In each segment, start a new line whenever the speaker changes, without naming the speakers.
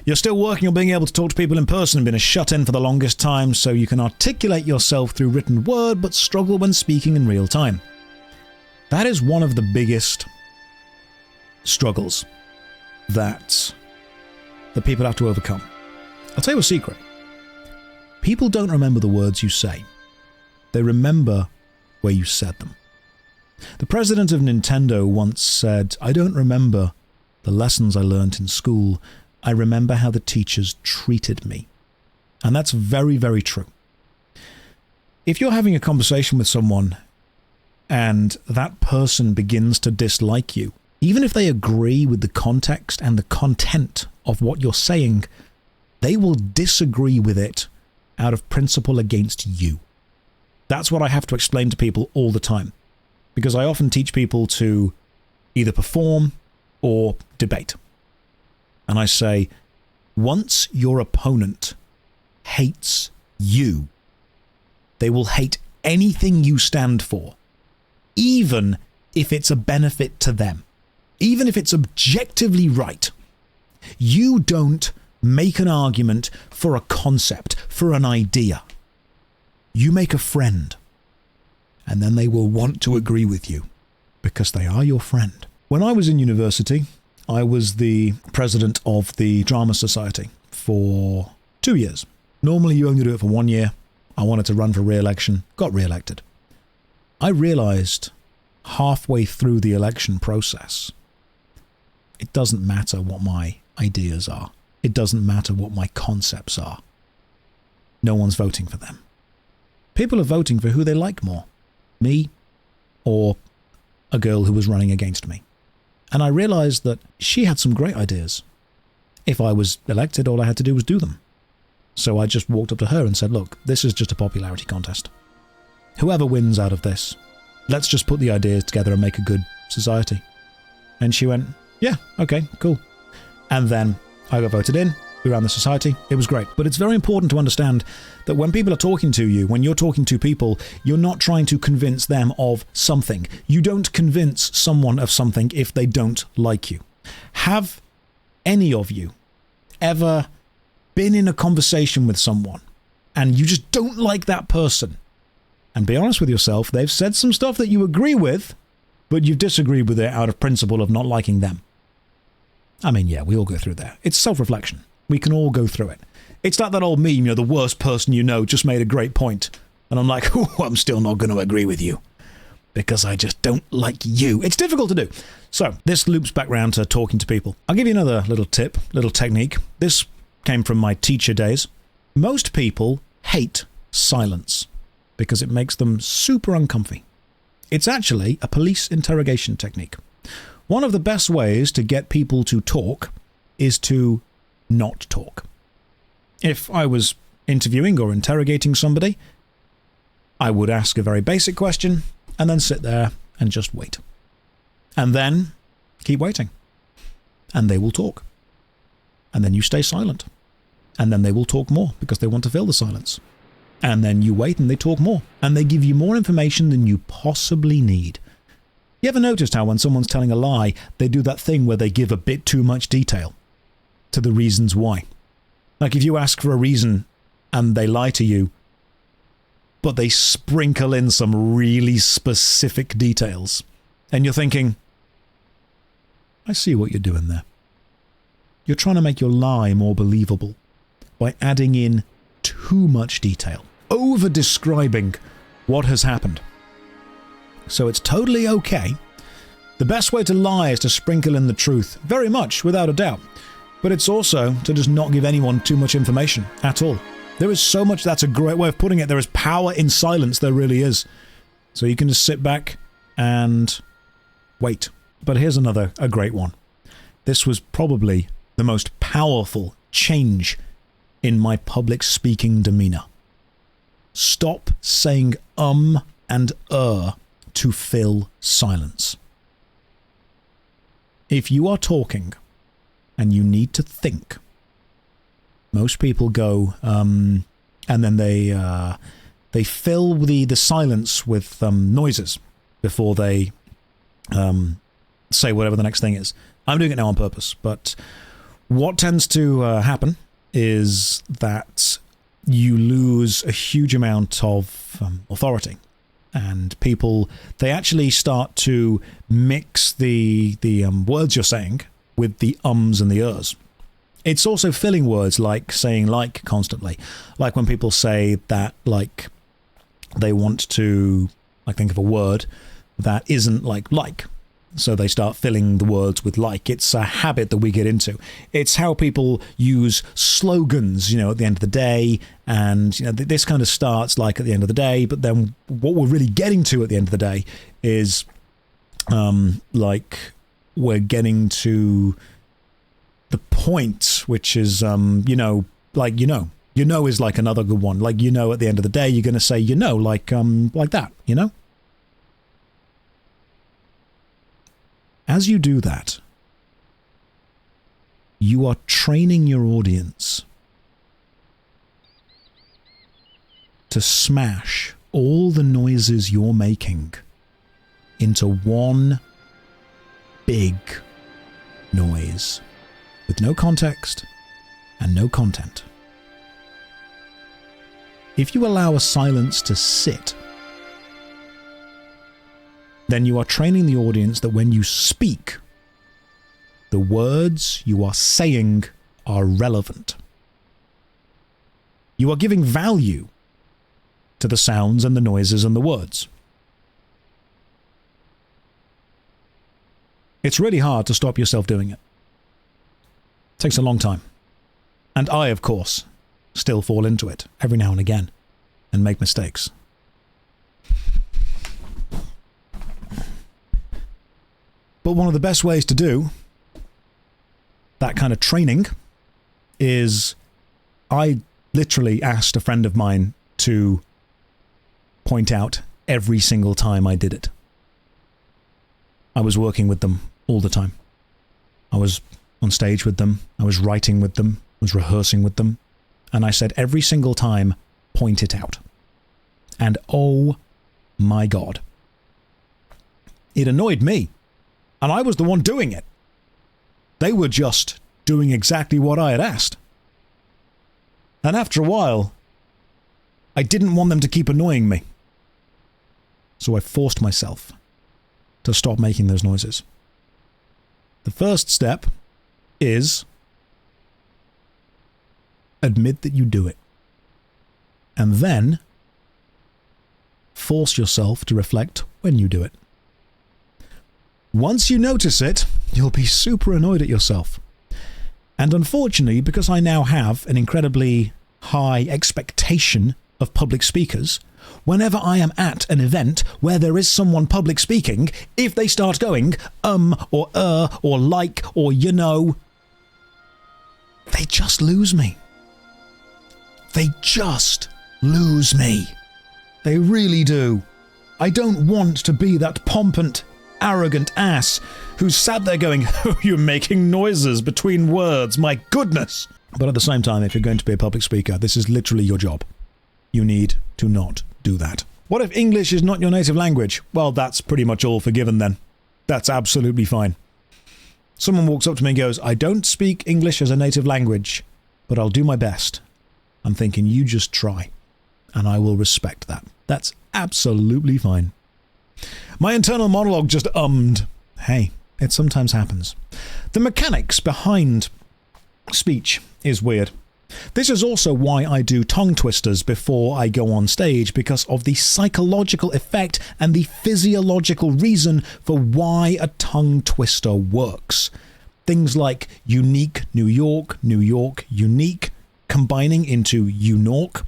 You're still working on being able to talk to people in person and been a shut-in for the longest time, so you can articulate yourself through written word but struggle when speaking in real time. That is one of the biggest struggles that people have to overcome. I'll tell you a secret. People don't remember the words you say. They remember where you said them. The president of Nintendo once said, "I don't remember the lessons I learned in school. I remember how the teachers treated me." And that's very, very true. If you're having a conversation with someone and that person begins to dislike you, even if they agree with the context and the content of what you're saying, they will disagree with it out of principle against you. That's what I have to explain to people all the time, because I often teach people to either perform or debate. And I say, once your opponent hates you, they will hate anything you stand for, even if it's a benefit to them, even if it's objectively right. You don't make an argument for a concept, for an idea. You make a friend, and then they will want to agree with you because they are your friend. When I was in university, I was the president of the Drama Society for 2 years. Normally you only do it for 1 year. I wanted to run for re-election, got re-elected. I realized halfway through the election process, it doesn't matter what my ideas are. It doesn't matter what my concepts are. No one's voting for them. People are voting for who they like more, me or a girl who was running against me. And I realized that she had some great ideas. If I was elected, all I had to do was do them. So I just walked up to her and said, "Look, this is just a popularity contest. Whoever wins out of this, let's just put the ideas together and make a good society." And she went, "Yeah, okay, cool." And then I got voted in. We ran the society. It was great. But it's very important to understand that when people are talking to you, when you're talking to people, you're not trying to convince them of something. You don't convince someone of something if they don't like you. Have any of you ever been in a conversation with someone and you just don't like that person? And be honest with yourself, they've said some stuff that you agree with, but you've disagreed with it out of principle of not liking them. I mean, yeah, we all go through that. It's self-reflection. We can all go through it. It's like that old meme, the worst person you know just made a great point. And I'm like, oh, I'm still not going to agree with you because I just don't like you. It's difficult to do. So this loops back round to talking to people. I'll give you another little tip, little technique. This came from my teacher days. Most people hate silence because it makes them super uncomfy. It's actually a police interrogation technique. One of the best ways to get people to talk is to not talk. If I was interviewing or interrogating somebody, I would ask a very basic question and then sit there and just wait. And then keep waiting. And they will talk. And then you stay silent. And then they will talk more because they want to fill the silence. And then you wait and they talk more. And they give you more information than you possibly need. You ever noticed how when someone's telling a lie, they do that thing where they give a bit too much detail to the reasons why? Like if you ask for a reason and they lie to you, but they sprinkle in some really specific details. And you're thinking, I see what you're doing there. You're trying to make your lie more believable by adding in too much detail, over-describing what has happened. So it's totally okay. The best way to lie is to sprinkle in the truth, very much, without a doubt. But it's also to just not give anyone too much information at all. There is so much, that's a great way of putting it, there is power in silence, there really is. So you can just sit back and wait. But here's a great one. This was probably the most powerful change in my public speaking demeanor. Stop saying and to fill silence. If you are talking and you need to think, most people go and then they fill the silence with noises before they say whatever the next thing is. I'm doing it now on purpose, but What tends to happen is that you lose a huge amount of authority. And people, they actually start to mix the words you're saying with the ums and the ers. It's also filling words, like saying like constantly. Like when people say that, like, they want to, like, think of a word that isn't like. So they start filling the words with like. It's a habit that we get into. It's how people use slogans, at the end of the day. And, this kind of starts like at the end of the day. But then what we're really getting to at the end of the day is like we're getting to the point, which is, like, is like another good one. Like, at the end of the day, you're going to say, like that, As you do that, you are training your audience to smash all the noises you're making into one big noise with no context and no content. If you allow a silence to sit, then you are training the audience that when you speak, the words you are saying are relevant. You are giving value to the sounds and the noises and the words. It's really hard to stop yourself doing it. It takes a long time. And I, of course, still fall into it every now and again and make mistakes. But one of the best ways to do that kind of training is I literally asked a friend of mine to point out every single time I did it. I was working with them all the time. I was on stage with them. I was writing with them. I was rehearsing with them. And I said every single time, point it out. And oh my God. It annoyed me. And I was the one doing it. They were just doing exactly what I had asked. And after a while, I didn't want them to keep annoying me. So I forced myself to stop making those noises. The first step is admit that you do it. And then force yourself to reflect when you do it. Once you notice it, you'll be super annoyed at yourself. And unfortunately, because I now have an incredibly high expectation of public speakers, whenever I am at an event where there is someone public speaking, if they start going, or like, or they just lose me. They just lose me. They really do. I don't want to be that pompant, arrogant ass who's sat there going, oh, you're making noises between words, my goodness. But at the same time, if you're going to be a public speaker, this is literally your job. You need to not do that. What if English is not your native language? Well, that's pretty much all forgiven then. That's absolutely fine. Someone walks up to me and goes, I don't speak English as a native language, but I'll do my best. I'm thinking, you just try, and I will respect that. That's absolutely fine. My internal monologue just ummed. Hey, it sometimes happens. The mechanics behind speech is weird. This is also why I do tongue twisters before I go on stage, because of the psychological effect and the physiological reason for why a tongue twister works. Things like unique New York, New York, unique, combining into UNork.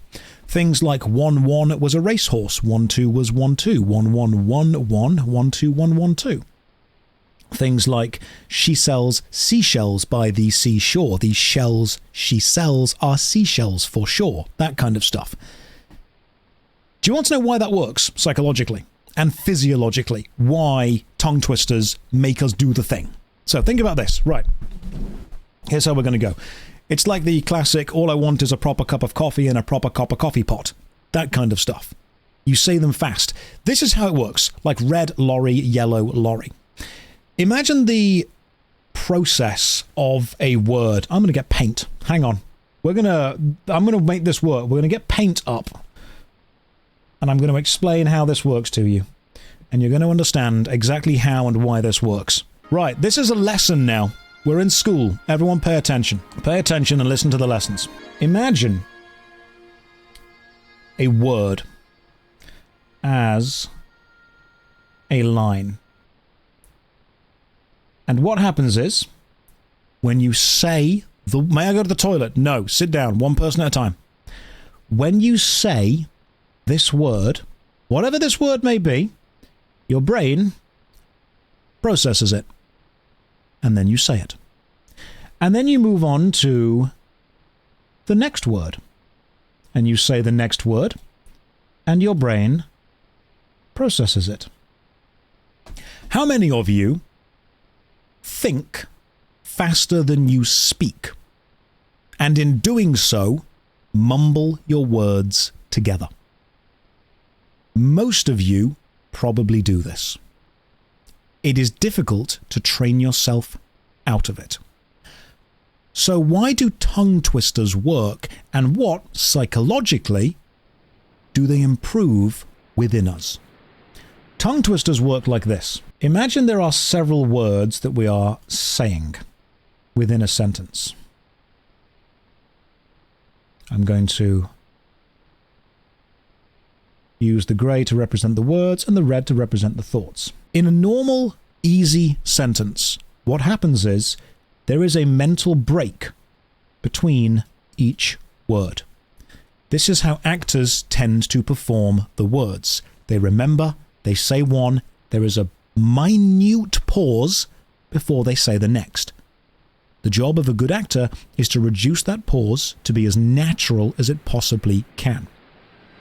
Things like 1-1 was a racehorse, 1-2 was 1-2, 1-1-1-1, 1-2-1-1-2. Things like she sells seashells by the seashore. These shells she sells are seashells for sure. That kind of stuff. Do you want to know why that works psychologically and physiologically? Why tongue twisters make us do the thing? So think about this. Right. Here's how we're going to go. It's like the classic, all I want is a proper cup of coffee and a proper copper coffee pot. That kind of stuff. You say them fast. This is how it works, like red lorry, yellow lorry. Imagine the process of a word. I'm going to get paint. Hang on. I'm going to make this work. We're going to get paint up. And I'm going to explain how this works to you. And you're going to understand exactly how and why this works. Right, this is a lesson now. We're in school. Everyone pay attention. Pay attention and listen to the lessons. Imagine a word as a line. And what happens is, when you say the... May I go to the toilet? No, sit down. One person at a time. When you say this word, whatever this word may be, your brain processes it. And then you say it. And then you move on to the next word. And you say the next word, and your brain processes it. How many of you think faster than you speak, and in doing so, mumble your words together? Most of you probably do this. It is difficult to train yourself out of it. So why do tongue twisters work, and what, psychologically, do they improve within us? Tongue twisters work like this. Imagine there are several words that we are saying within a sentence. I'm going to use the grey to represent the words and the red to represent the thoughts. In a normal, easy sentence, what happens is there is a mental break between each word. This is how actors tend to perform the words. They remember, they say one, there is a minute pause before they say the next. The job of a good actor is to reduce that pause to be as natural as it possibly can.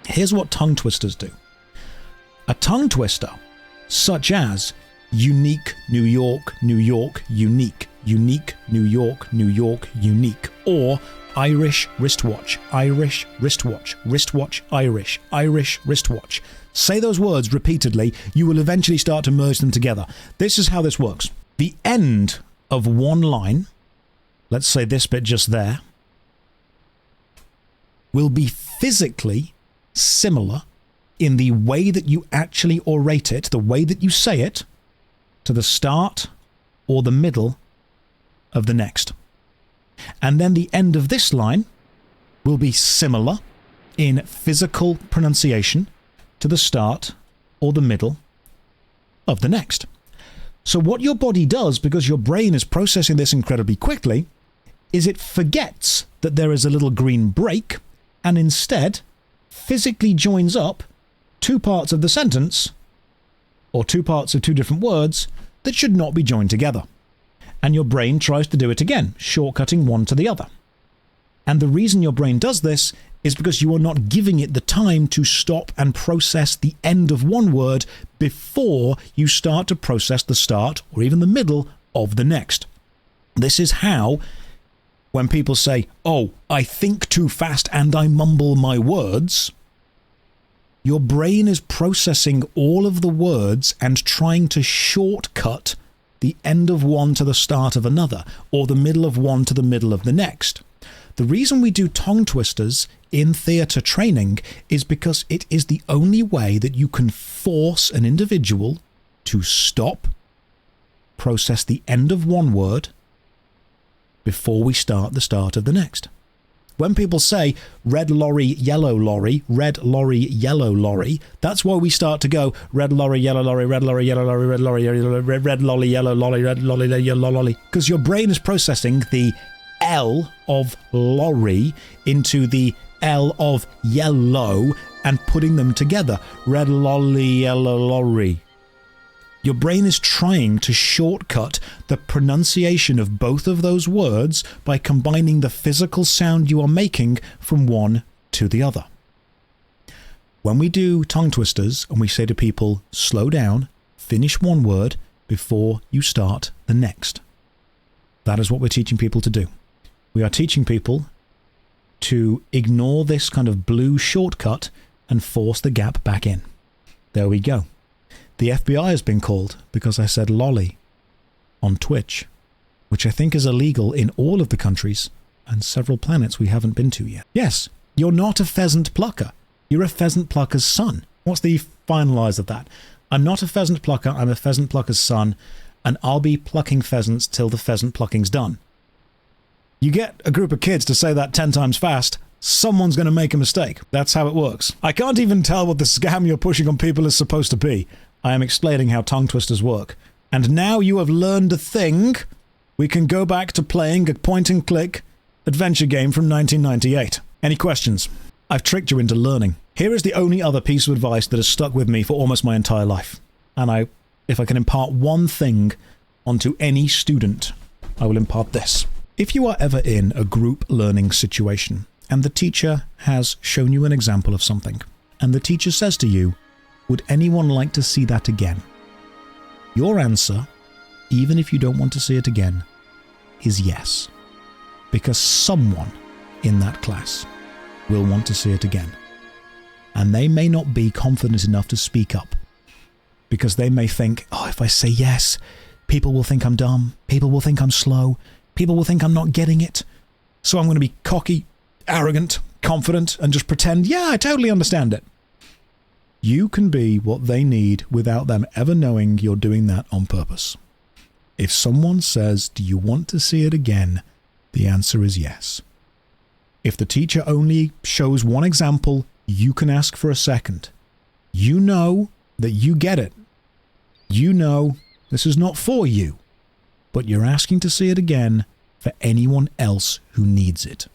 Here's what tongue twisters do. A tongue twister, such as unique, New York, New York, unique, unique, New York, New York, unique, or Irish wristwatch, Irish wristwatch, wristwatch, Irish, Irish wristwatch. Say those words repeatedly, you will eventually start to merge them together. This is how this works. The end of one line, let's say this bit just there, will be physically similar in the way that you actually orate it, the way that you say it, to the start or the middle of the next. And then the end of this line will be similar in physical pronunciation to the start or the middle of the next. So what your body does, because your brain is processing this incredibly quickly, is it forgets that there is a little green break and instead physically joins up two parts of the sentence or two parts of two different words that should not be joined together. And your brain tries to do it again, shortcutting one to the other. And the reason your brain does this is because you are not giving it the time to stop and process the end of one word before you start to process the start or even the middle of the next. This is how, when people say, "Oh, I think too fast and I mumble my words," your brain is processing all of the words and trying to shortcut the end of one to the start of another, or the middle of one to the middle of the next. The reason we do tongue twisters in theatre training is because it is the only way that you can force an individual to stop, process the end of one word before we start the start of the next. When people say red lorry, yellow lorry, red lorry, yellow lorry, that's why we start to go red lorry, yellow lorry, red lorry, yellow lorry, red lorry, red lolly, yellow lolly, red lolly, yellow lolly. Because your brain is processing the L of lorry into the L of yellow and putting them together. Red lolly, yellow lorry. Your brain is trying to shortcut the pronunciation of both of those words by combining the physical sound you are making from one to the other. When we do tongue twisters and we say to people, slow down, finish one word before you start the next. That is what we're teaching people to do. We are teaching people to ignore this kind of blue shortcut and force the gap back in. There we go. The FBI has been called because I said lolly on Twitch. which I think is illegal in all of the countries and several planets we haven't been to yet. Yes, you're not a pheasant plucker. You're a pheasant plucker's son. What's the finalize of that? I'm not a pheasant plucker, I'm a pheasant plucker's son, and I'll be plucking pheasants till the pheasant plucking's done. You get a group of kids to say that 10 times fast, someone's going to make a mistake. That's how it works. I can't even tell what the scam you're pushing on people is supposed to be. I am explaining how tongue twisters work. And now you have learned a thing, we can go back to playing a point-and-click adventure game from 1998. Any questions? I've tricked you into learning. Here is the only other piece of advice that has stuck with me for almost my entire life. And if I can impart one thing onto any student, I will impart this. If you are ever in a group learning situation, and the teacher has shown you an example of something, and the teacher says to you, would anyone like to see that again? Your answer, even if you don't want to see it again, is yes. Because someone in that class will want to see it again. And they may not be confident enough to speak up. Because they may think, oh, if I say yes, people will think I'm dumb, people will think I'm slow, people will think I'm not getting it. So I'm going to be cocky, arrogant, confident, and just pretend, yeah, I totally understand it. You can be what they need without them ever knowing you're doing that on purpose. If someone says, do you want to see it again? The answer is yes. If the teacher only shows one example, you can ask for a second. You know that you get it. You know this is not for you, but you're asking to see it again for anyone else who needs it.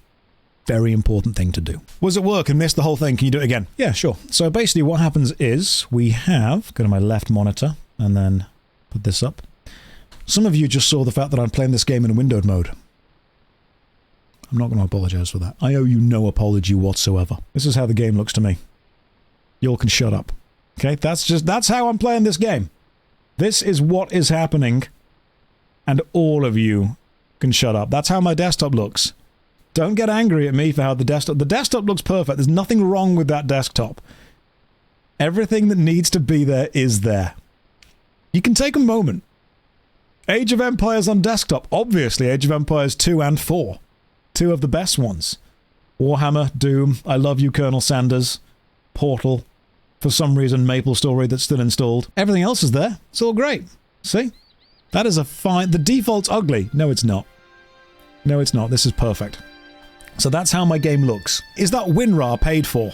Very important thing to do. Was it work and missed the whole thing? Can you do it again? Yeah, sure. So basically what happens is we have, go to my left monitor and then put this up. Some of you just saw the fact that I'm playing this game in a windowed mode. I'm not going to apologize for that. I owe you no apology whatsoever. This is how the game looks to me. You all can shut up. Okay, that's how I'm playing this game. This is what is happening, and all of you can shut up. That's how my desktop looks. Don't get angry at me for how the desktop looks perfect. There's nothing wrong with that desktop. Everything that needs to be there is there. You can take a moment. Age of Empires on desktop. Obviously, Age of Empires 2 and 4. Two of the best ones. Warhammer, Doom, I Love You, Colonel Sanders, Portal, for some reason MapleStory that's still installed. Everything else is there. It's all great. See? That is a fine... The default's ugly. No, it's not. No, it's not. This is perfect. So that's how my game looks. Is that WinRAR paid for?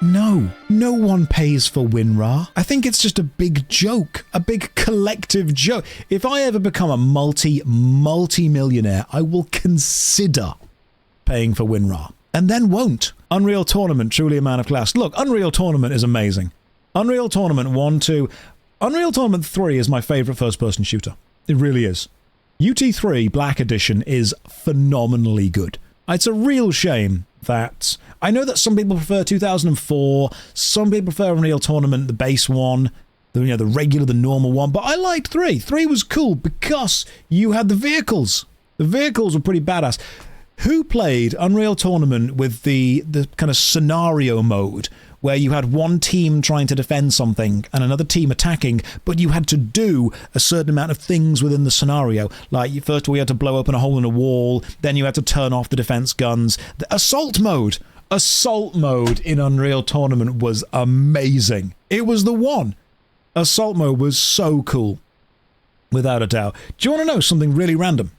No. No one pays for WinRAR. I think it's just a big joke. A big collective joke. If I ever become a multi-millionaire, I will consider paying for WinRAR. And then won't. Unreal Tournament, truly a man of class. Look, Unreal Tournament is amazing. Unreal Tournament 1, 2... Unreal Tournament 3 is my favourite first-person shooter. It really is. UT3 Black Edition is phenomenally good. It's a real shame that... I know that some people prefer 2004, some people prefer Unreal Tournament, the base one, the regular, the normal one, but I liked 3. 3 was cool because you had the vehicles. The vehicles were pretty badass. Who played Unreal Tournament with the kind of scenario mode, where you had one team trying to defend something and another team attacking, but you had to do a certain amount of things within the scenario. Like, first we had to blow open a hole in a wall, then you had to turn off the defense guns. The assault mode! Assault mode in Unreal Tournament was amazing. It was the one. Assault mode was so cool. Without a doubt. Do you want to know something really random?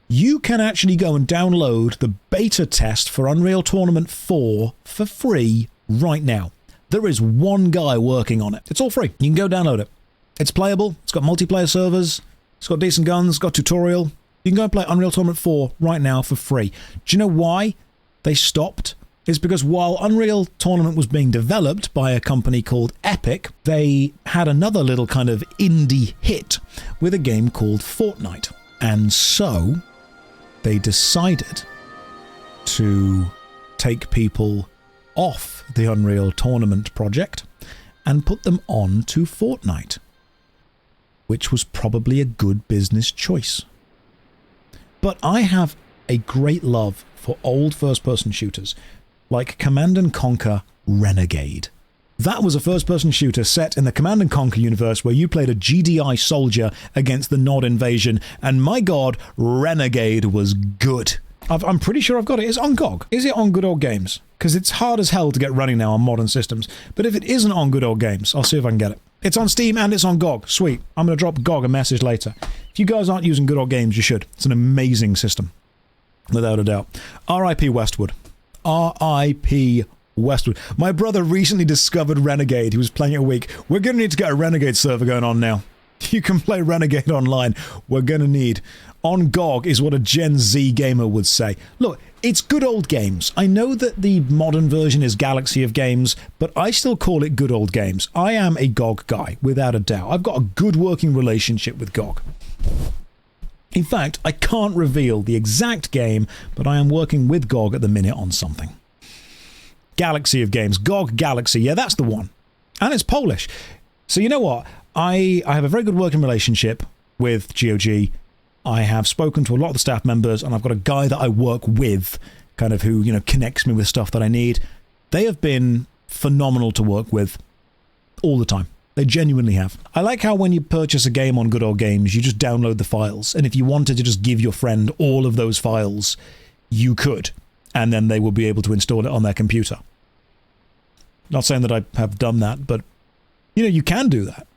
You can actually go and download the beta test for Unreal Tournament 4 for free right now. There is one guy working on it. It's all free. You can go download it. It's playable. It's got multiplayer servers. It's got decent guns. It's got tutorial. You can go and play Unreal Tournament 4 right now for free. Do you know why they stopped? It's because while Unreal Tournament was being developed by a company called Epic, they had another little kind of indie hit with a game called Fortnite. And so they decided to take people off the Unreal Tournament project and put them on to Fortnite, which was probably a good business choice. But I have a great love for old first-person shooters like Command & Conquer Renegade. That was a first-person shooter set in the Command & Conquer universe where you played a GDI soldier against the Nod invasion, and my god, Renegade was good. I'm pretty sure I've got it. It's on GOG. Is it on Good Old Games? Because it's hard as hell to get running now on modern systems. But if it isn't on Good Old Games, I'll see if I can get it. It's on Steam and it's on GOG. Sweet. I'm going to drop GOG a message later. If you guys aren't using Good Old Games, you should. It's an amazing system. Without a doubt. R.I.P. Westwood. R.I.P. Westwood. My brother recently discovered Renegade. He was playing it a week. We're going to need to get a Renegade server going on now. You can play Renegade online. We're going to need... On GOG is what a Gen Z gamer would say. Look, it's Good Old Games. I know that the modern version is Galaxy of Games, but I still call it Good Old Games. I am a GOG guy, without a doubt. I've got a good working relationship with GOG. In fact, I can't reveal the exact game, but I am working with GOG at the minute on something. Galaxy of Games. GOG Galaxy. Yeah, that's the one. And it's Polish. So you know what? I have a very good working relationship with GOG. I have spoken to a lot of the staff members, and I've got a guy that I work with, kind of who, you know, connects me with stuff that I need. They have been phenomenal to work with all the time. They genuinely have. I like how when you purchase a game on Good Old Games, you just download the files, and if you wanted to just give your friend all of those files, you could, and then they will be able to install it on their computer. Not saying that I have done that, but, you know, you can do that.